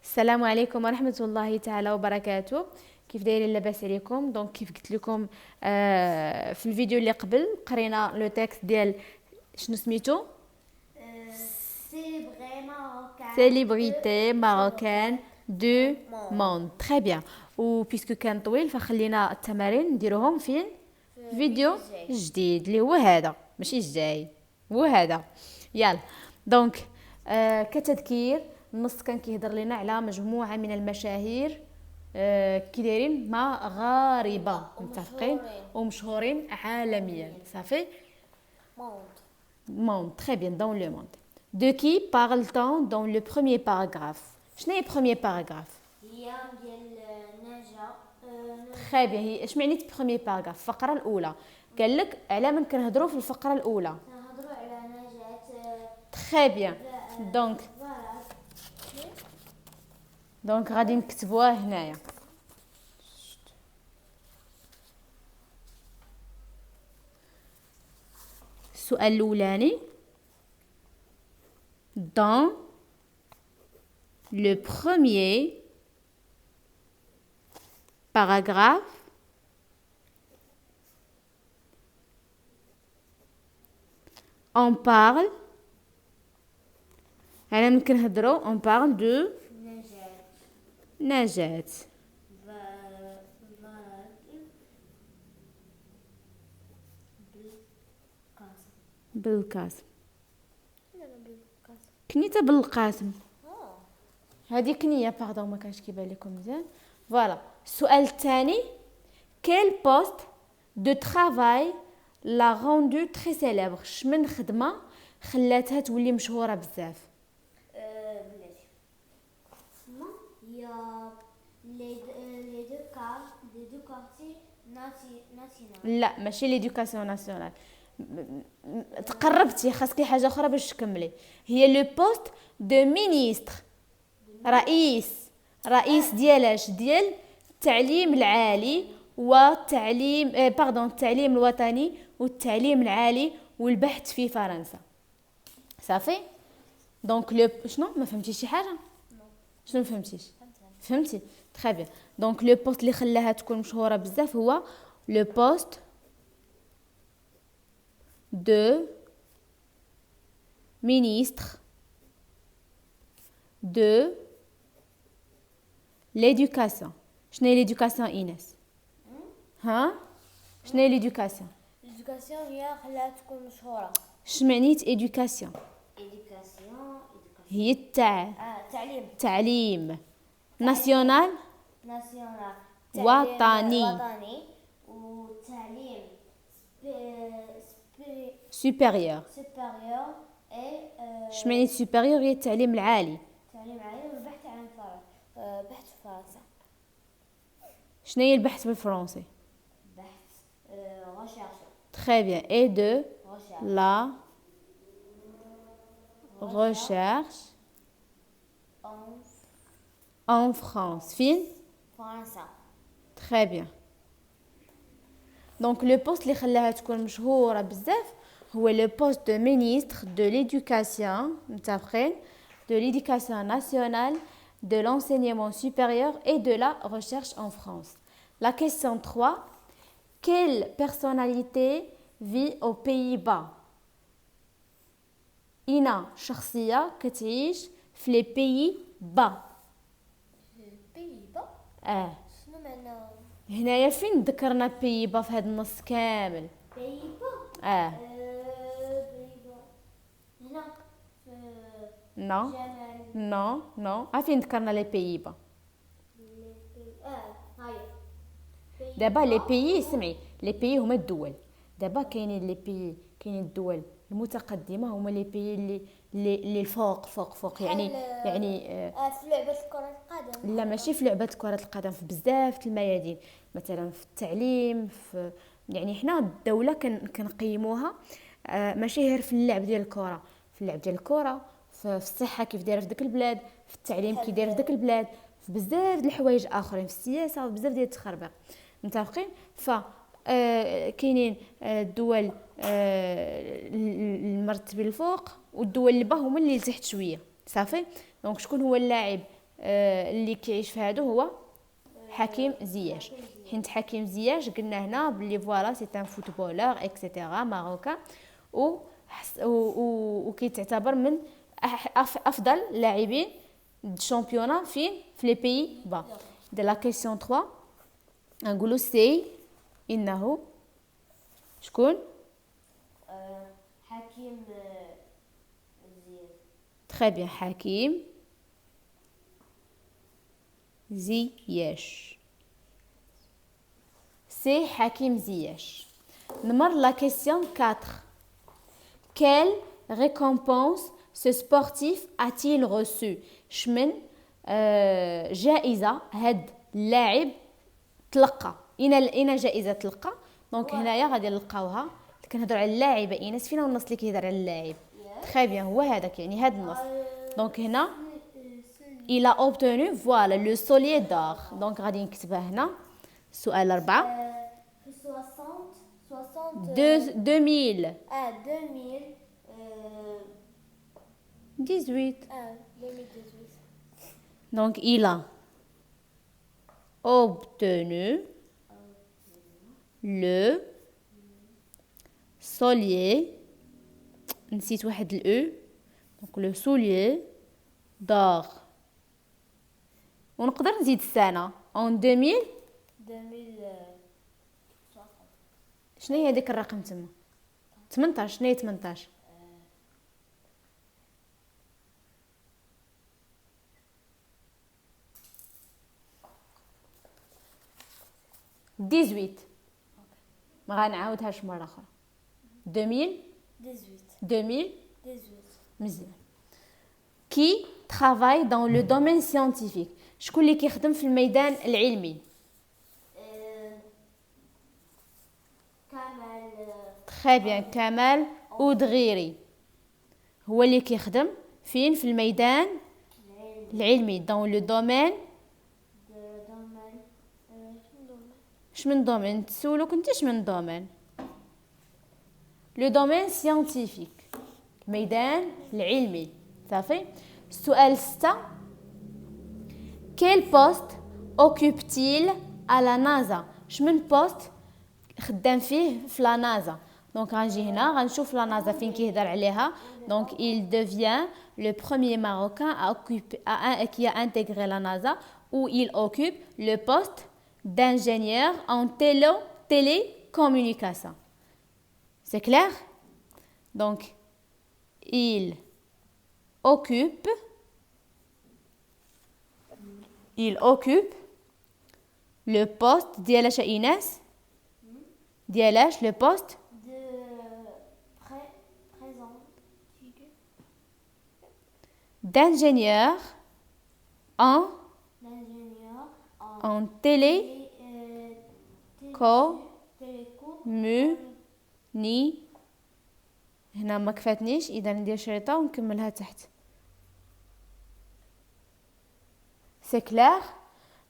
السلام عليكم ورحمة الله تعالى وبركاته. كيف دايرين؟ لاباس عليكم؟ دونك كيف قلت لكم في الفيديو اللي قبل قرينا لو تيكست ديال شنو سميتو célébrité marocaine du monde. Très bien. و بيسكو كان طويل فخلينا التمارين نديروهم فين فيديو جديد اللي هو هذا، ماشي الجاي، هو هذا. يلا دونك كتذكير النص كان كيهضر لنا على مجموعه من المشاهير كي دايرين مغاربه متفقين ومشهورين عالميا. صافي monde. Très bien, dans le monde. De qui parle-t-on dans le premier paragraphe? شنو هي premier paragraphe? هي ديال نجا. Très bien. هي اش معني premier paragraphe؟ الفقره الاولى. قال لك على من كنهضروا في الفقره الاولى. نهضروا على نجاة. Très bien. دونك غادي نكتبوها هنايا. السؤال الاولاني dans le premier paragraphe on parle على من كنهضروا on parle de نجاة. بالقاسم كنيته بالقاسم هذه كنيه باردون ما كانش كيبان لكم مزيان. فوالا السؤال الثاني quel poste de travail l'a rendu très célèbre؟ شمن خدمه خلاتها تولي مشهوره بزاف؟ بلاتي هي لي دو كارتي ناسيونال. لا ماشي ليدوكاسيون ناسيونال، تقربتي، خاصك حاجه اخرى باش تكملي. هي لو بوست دو مينيستر، رئيس ديال اش؟ ديال التعليم العالي والتعليم التعليم الوطني والتعليم العالي والبحث في فرنسا. صافي دونك لو شنو ما فهمتيش شي حاجه؟ شنو ما فهمتيش؟ فهمتي تري بيان. دونك لو بوست اللي خلاها تكون مشهوره بزاف هو لو بوست de ministre de l'éducation. شنو هي l'éducation إيناس؟ ها شنو هي l'éducation؟ ليدوكاسيون هي خلاها تكون مشهوره. شمعنيت education؟ هي تعليم ناسيونال وطني وتعليم supérieur. شمعنيت supérieur؟ هي التعليم العالي والبحث عن بحث في فرنسا. شنو هي البحث بالفرنسي؟ بحث recherche. Très bien. Et de la recherche en France. Fin? فرنسا. Très bien. Donc le poste اللي خلاها تكون مشهورة بزاف هو le poste de ministre de l'éducation متفقين de l'éducation nationale, de l'enseignement supérieur et de la recherche en France. La question 3. Quelle personnalité vit aux Pays-Bas؟ إنا شخصية كتعيش في لي Pays-Bas. بيبا شنو معنى هنايا فين ذكرنا Pays-Bas في هذا النص كامل؟ بيبا بيبا هنا نو نو فين ذكرنا لي Pays-Bas؟ هاي دابا لي بيي سمعي، لي بيي هما الدول. دابا كاينين لي بيي، كاينين الدول المتقدمه هما لي بيي اللي فوق يعني في لعبه كره القدم. لا ماشي في لعبه كره القدم، في بزاف الميادين، مثلا في التعليم، في يعني حنا الدوله كنقيموها ماشي غير في اللعب ديال الكره، في اللعب ديال الكره، في الصحه كيف دايره في ديك البلاد، في التعليم كيف داير في ديك البلاد، في بزاف د الحوايج اخرين، في السياسه وبزاف ديال التخربيق متفقين. ف كاينين الدول المرتبين الفوق والدول اللي با هما اللي تحت شويه. صافي دونك شكون هو اللاعب اللي كيعيش في هادو هو حكيم زياش. حيت حكيم زياش قلنا هنا بلي فوالا سي ان فوتبولور اكسيتيرا ماروكان وكيتعتبر من افضل لاعبين الشامبيونا في لي بيي با. دي لا كيسيون 3 نقولوا سي انه شكون حكيم زياد. تري بيان حكيم زياش. سي حكيم زياش. نمر la question 4. Quelle récompense ce sportif a-t-il reçu? شمن جائزة هاد اللاعب تلقى. اين جائزة تلقى؟ دونك هنايا غادي نلقاوها كنهضروا على اللاعبة ايناس. فينا النص اللي كيهضر على اللاعب؟ تري بيان هو هذاك يعني هاد النص. دونك هنا il a obtenu voilà le soulier d'or. دونك غادي نكتبها هنا. سؤال 4 في 60 2000 2000 18. 2018. Donc il a obtenu le soulier نسيت واحد الاو دونك لو سوليي دار. ونقدر نزيد السنه اون 2000 شنو هي هذيك الرقم تما 18. شنو هي 18؟ 18. ما غنعاودهاش مره اخرى. 2000 مزيان. كي travaille dans le domaine scientifique. شكون اللي كيخدم في الميدان العلمي؟ كمال. تري بيان كمال أودغيري هو اللي كيخدم فين في الميدان العلمي dans le domaine. شمن دومين تسولوك انت شمن دومين؟ لو دومين سيانتيفيك الميدان العلمي. صافي. السؤال 6 quel poste occupe-t-il à la NASA؟ شمن بوست خدام فيه في لا نازا؟ دونك غنجي هنا غنشوف لا نازا فين كيهضر عليها. دونك il devient le premier marocain qui a intégré la NASA où il occupe le poste d'ingénieur en télécommunication. C'est clair? Donc il occupe le poste ديالاش ايناس؟ ديالاش لو بوست d'ingénieur en هنا ما كفاتنيش اذا ندير شريطه ونكملها تحت. C'est clair?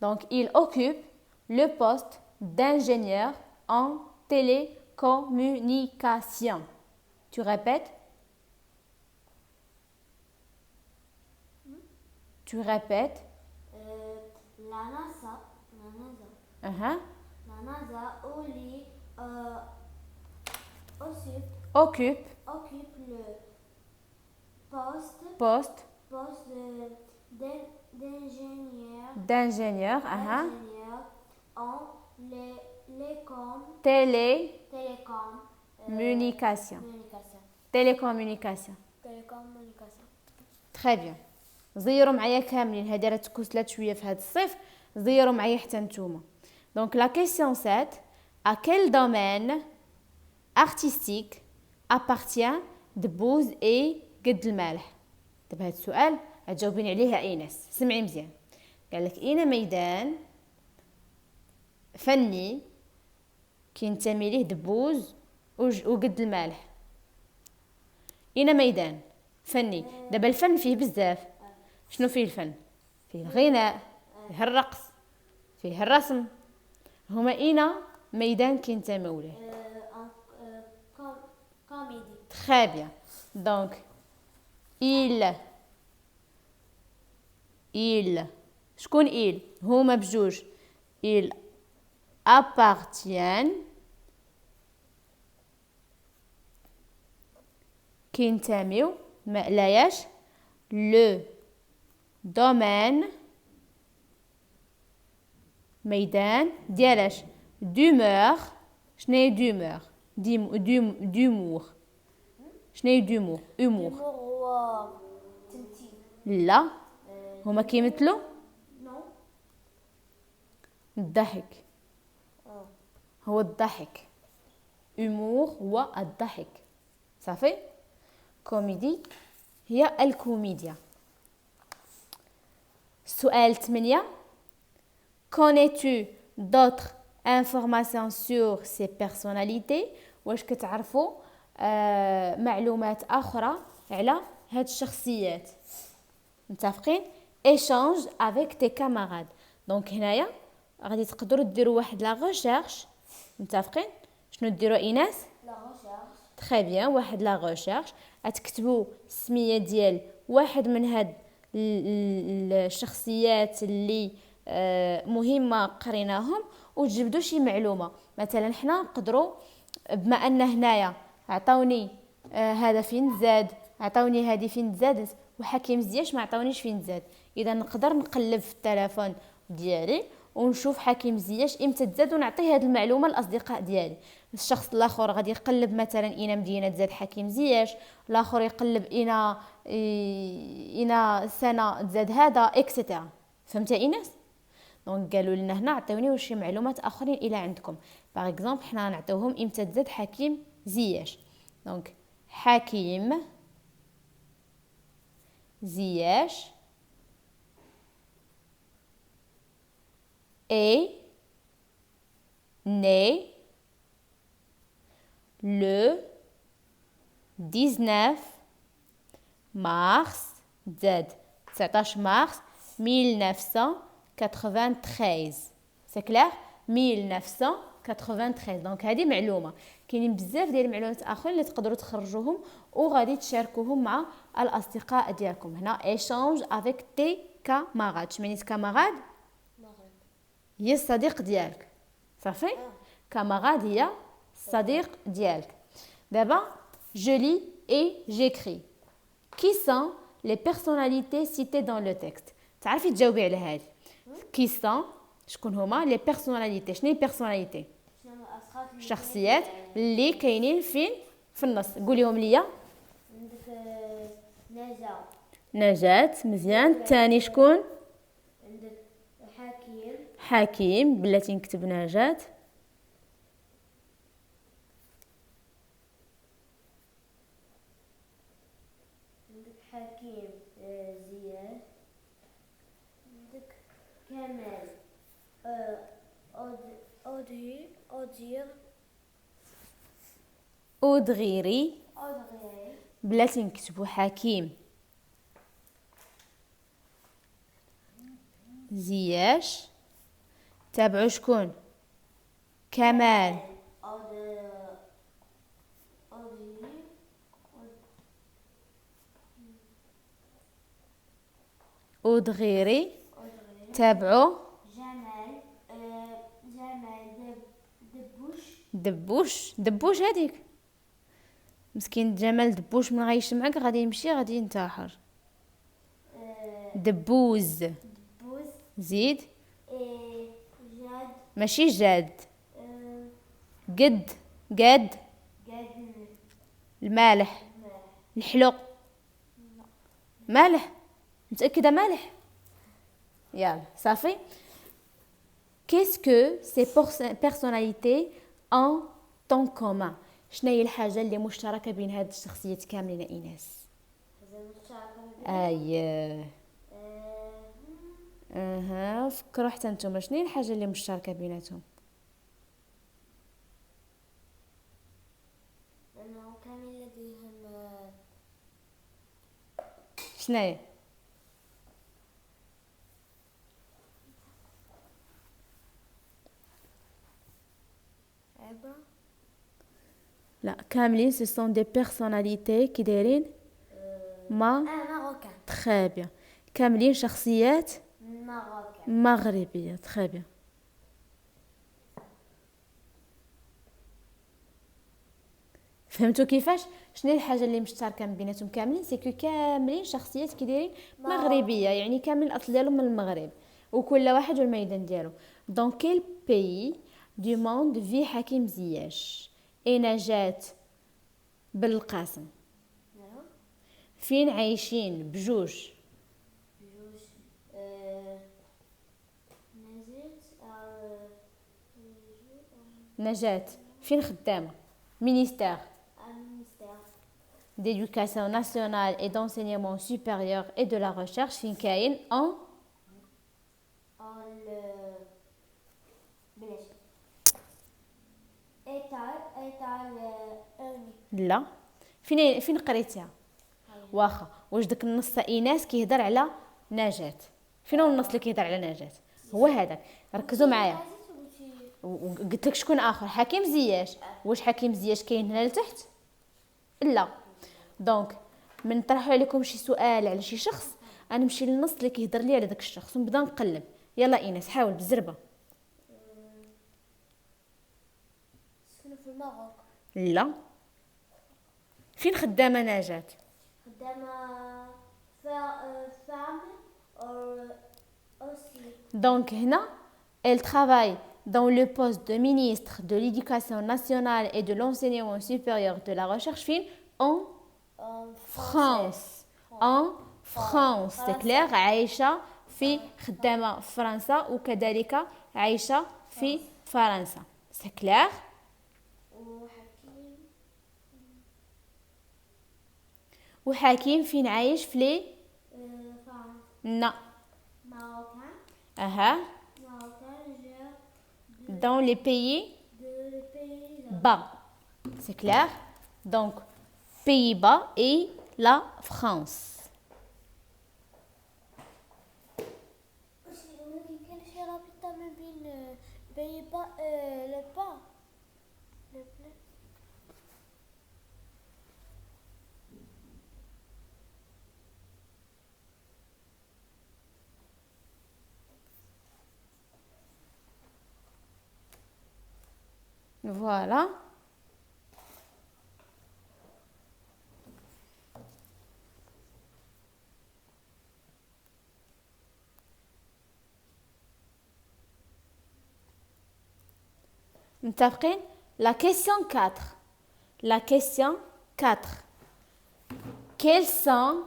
Donc il occupe le poste d'ingénieur en télécommunication. Tu répètes? Tu répètes? La NASA. La NASA occupe le poste d'ingénieur en télécommunication. Très bien. زيروا معايا كاملين هادي راه تكسلات شويه في هاد الصيف. زيروا معايا حتى نتوما. Donc la question 7 à quel domaine artistique appartient دبوز اي قد المالح؟ دابا هاد السؤال غتجاوبيني عليه ايناس. سمعي مزيان. قال لك اين ميدان فني كينتمي ليه دبوز وقد المالح؟ اين ميدان فني؟ دابا الفن فيه بزاف. شنو فيه الفن؟ فيه الغناء، فيه الرقص، فيه الرسم. هما اين ميدان كينتميو ليه؟ كوميدي. Très bien. Donc il il شكون il هما بجوج il appartiennent كينتميو لاياش le domaine ميدان ديالاش d'humeur شناهي d'humeur d'humour شناهي d'humour humour هو تمثيل. لا هما كيمثلوا نو. الضحك هو الضحك humour هو الضحك صافي كوميدي هي الكوميديا سؤال 8 connais-tu d'autres informations sur ces personnalités واش كتعرفوا معلومات اخرى على هاد الشخصيات متفقين échange avec tes camarades دونك هنايا غادي تقدروا ديروا واحد لا ريشيرش متفقين شنو ديروا ايناس لا ريشيرش تري بيان واحد لا ريشيرش غتكتبوا السميه ديال واحد من هاد الشخصيات اللي مهمه قريناهم وتجبدوا شي معلومه مثلا حنا نقدروا بما ان هنايا عطاوني هذا فين زاد عطاوني هذه فين زادت وحكيم زياش ما عطاونيش فين زاد اذا نقدر نقلب في التليفون ديالي ونشوف حكيم زياش امتى تزاد ونعطي هذه المعلومه للاصدقاء ديالي الشخص الاخر غادي يقلب مثلا اين مدينه تزاد حكيم زياش الاخر يقلب اين سنه تزاد هذا اكسيتيرا فهمت ايناس دونك قالوا لنا هنا عطيوني شي معلومات اخرين الى عندكم باغ اكزومبل حنا نعطيوهم امتى تزاد حكيم زياش دونك حكيم زياش est né le 19 mars زاد 19 مارس 1993 سي كلير 1993 دونك هذه معلومه كاينين بزاف ديال المعلومات اخرين اللي تقدروا تخرجوهم وغادي تشاركوهم مع الاصدقاء ديالكم هنا échange avec tes camarades شمنيت كاماراد هي الصديق ديالك صافي كاماراد هي الصديق ديالك دابا je lis et j'écris qui sont les personnalités citées dans le texte تعرفي تجاوبي على هذه qui sont شكون هما لي بيرسوناليتي شنو هي بيرسوناليتي الشخصيات اللي كاينين فين في النص قوليهم ليا عندك نجاة نجاة مزيان الثاني شكون عندك حكيم حكيم بلاتي نكتب نجاة عندك حكيم زياد عندك كمال أودير أودغيري أودغير بلاتي نكتبو حكيم زياش تابعو شكون كمال أودغيري تابعو جمال دبوش هذيك مسكين جمال دبوش من غيشمعك غادي يمشي غادي ينتحر دبوز زيد جاد ماشي جاد قد المالح الحلو مالح متأكدة مالح يلا صافي qu'est-ce que ces personnalités ont en commun شنو هي الحاجة اللي مشتركة بين هاد الشخصيات كاملين إيناس اييه فكروا حتى نتوما شنو هي الحاجة اللي مشتركة بيناتهم أنه كامل لديهم شناهي عبرة لا كاملين ce sont des personnalités كي دايرين ما ماروكان très bien كاملين شخصيات ماروكان. مغربية. très bien. فهمتوا كيفاش؟ شنو هي الحاجه اللي مشتركه ما بيناتهم كاملين؟ سيكو كاملين شخصيات كي دايرين مغربيه، يعني كامل الاصل ديالهم من المغرب، وكل واحد والميدان ديالو. دون كيل بيي دو موند في حكيم زياش اي نجاة بالقاسم؟ فين عايشين بجوج بجوج نجاة فين خدامه؟ مينيستير المنستير d'éducation nationale et d'enseignement supérieur et de la recherche فين كاين en بلاش ايطال اوني. لا. فين قريتيها؟ واخا واش داك النص تاع ايناس كيهضر على نجاة؟ فين هو النص اللي كيهضر على نجاة؟ هو هذاك، ركزوا معايا. وقلت لك شكون اخر؟ حكيم زياش. واش حكيم زياش كاين هنا لتحت؟ لا. دونك من طرحوا عليكم شي سؤال على شي شخص، انا نمشي للنص اللي كيهضر لي على داك الشخص ونبدا نقلب. يلا ايناس حاول بالزربه. سكنوا في المغرب. لا. فين خدامه نجاة؟ خدامة فام aussi. Donc هنا elle travaille dans le poste de ministre de l'Éducation nationale et de l'enseignement supérieur de la recherche فين en France. En France. C'est clair. عايشة في خدامة في فرنسا وكذلك عايشة في فرنسا. C'est clair. وحكيم فين عايش في لي نا ماروكان. اها ماروكان dans les pays bas. C'est clair. Donc Pays-Bas et la France. كاين شي رابطة ما بين بيبا لبا. Voilà. متفقين؟ La question 4. La question 4. Quels sont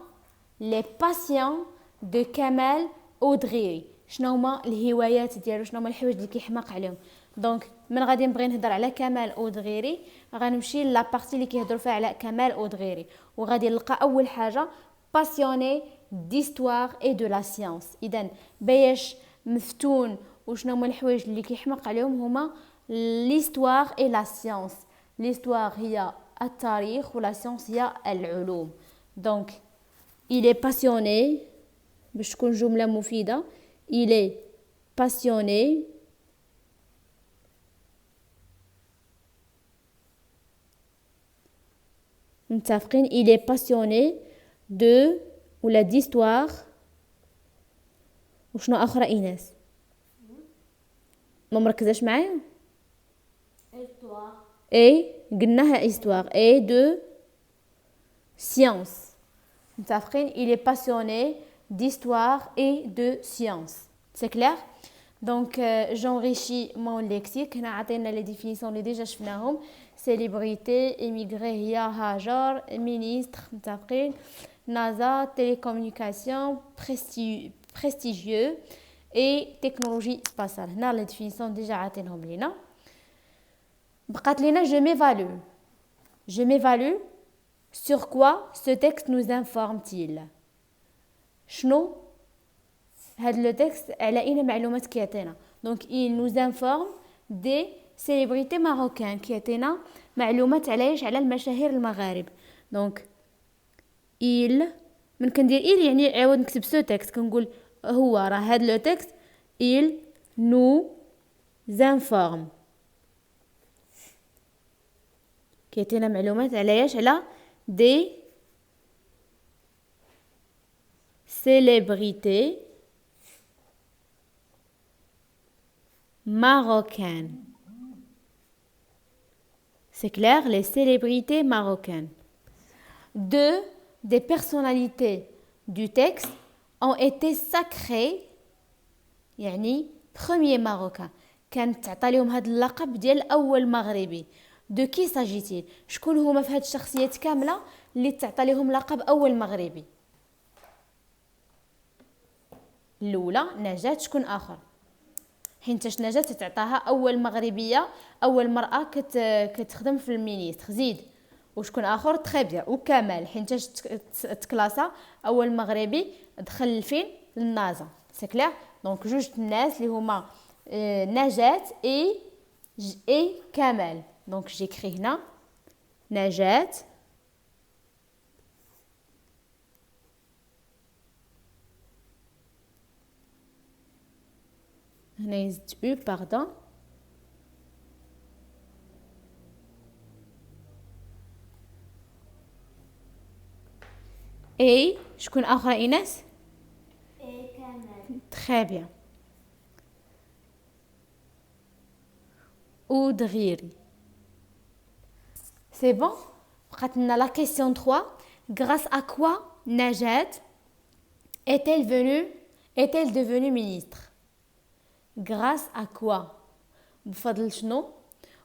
les passions de Kamal Audrey؟ شنو هما الهوايات ديالو؟ شنو هما الحوايج اللي كيحماق عليهم؟ دونك من غادي نبغي نهضر على كمال اودغيري غنمشي لا بارتي اللي كيهضروا فيها على كمال اودغيري، وغادي نلقى اول حاجه باسيوني ديستوار اي دو لا سيانس. اذا باش مفتون وشنو هما الحوايج اللي كيحماق عليهم هما ليستوار اي لا سيانس. ليستوار هي التاريخ ولا سيانس هي العلوم. دونك il est passionné باش تكون جمله مفيده. il est passionné متفقين. il est passionné de ولا d'histoire. وشنو اخرى ايناس؟ ما مركزاش معايا. اي قلناها histoire et de science. متفقين. il est passionné d'histoire et de science. c'est clair. donc j'enrichis mon lexique. هنا عطينا les définitions اللي ديجا شفناهم. célébrité, émigré هي هاجر. ministre متفقين. NASA, télécommunication, prestigieux et technologie spatiale. هنا les définitions ديجا عطيناهم لينا. بقات لينا je m'évalue. je m'évalue sur quoi ce texte nous informe-t-il؟ شنو هاد لو تكست على اين معلومات كيعطينا؟ دونك il nous informe des célébrités marocaines كيعطينا معلومات على على المشاهير المغارب. دونك il من كندير il يعني عاود نكتب سو تكست كنقول هو راه هاد لو تكست il nous informe كيعطينا معلومات على على دي célébrités marocaines. C'est clair, les célébrités marocaines. Deux des personnalités du texte ont été sacrées, يعني premier marocain. كانت تعطى لهم هذا اللقب ديال اول مغربي. دو كي ساجيتيل؟ شكون هما في هاد الشخصيات كامله اللي تعطى لهم لقب اول مغربي؟ الاولى نجاة، شكون اخر؟ حينتاش نجاة تعطاها اول مغربيه، اول مراه كتخدم في المينيستر. زيد وشكون اخر؟ تري بيان. وكمال حينتاش تكلاسا اول مغربي دخل فين؟ للنازا. سي كلير. دونك جوج الناس اللي هما نجاة اي كمال. دونك جيكري هنا نجاة هنا يزيد او باردون اي شكون اخرى ايناس؟ اي كمال. تري بيان. ou de rire. C'est bon? Maintenant la question 3. Grâce à quoi Najat est-elle devenue ministre? Grâce à quoi? بفضل شنو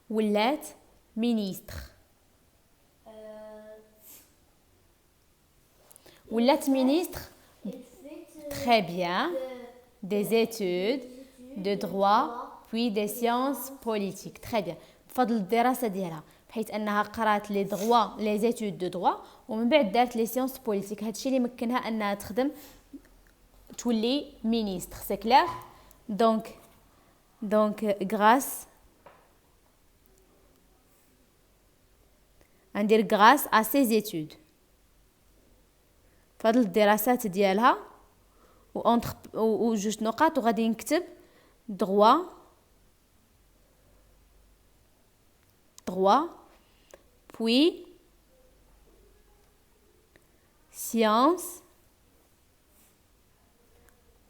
ولات ministre? ولات ministre? Très bien. Des études de droit puis des sciences politiques. Très bien. بفضل الدراسة ديالها، بحيث أنها قرات لي droit les études de droit ومن بعد دارت لي sciences politiques. هادشي اللي مكنها أنها تولي ministre. C'est clair? Donc grâce ندير grâce à ses études. بفضل الدراسات ديالها و جوج نقاط وغادي نكتب droit puis sciences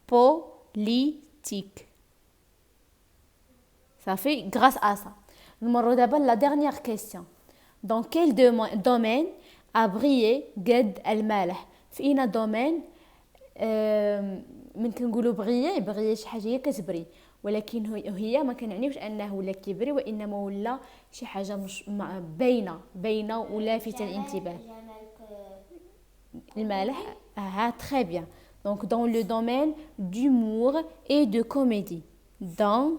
politiques. Ça fait grâce à ça. نمروا دابا la dernière question. Dans quel domaine a brillé قد المالح؟ في اين دومين من كنقولوا بغيي شي حاجه هي كتبري، ولكن هي ما كنعنيوش انه ولا كيبري، وانما ولا شي حاجه مش باينه ولافته للانتباه. المالح très bien. Donc dans le domaine d'humour et de comédie. Dans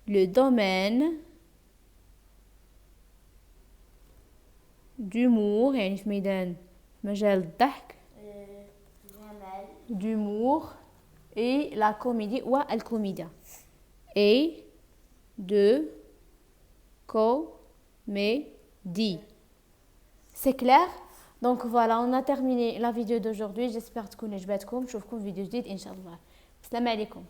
le domaine d'humour يعني في ميدان مجال الضحك d'humour et la comédie ou la comédie et de comédie. C'est clair? Donc voilà, on a terminé la vidéo d'aujourd'hui. J'espère que vous avez aimé. Je vous retrouve dans une vidéo جديدة إن شاء الله. السلام عليكم.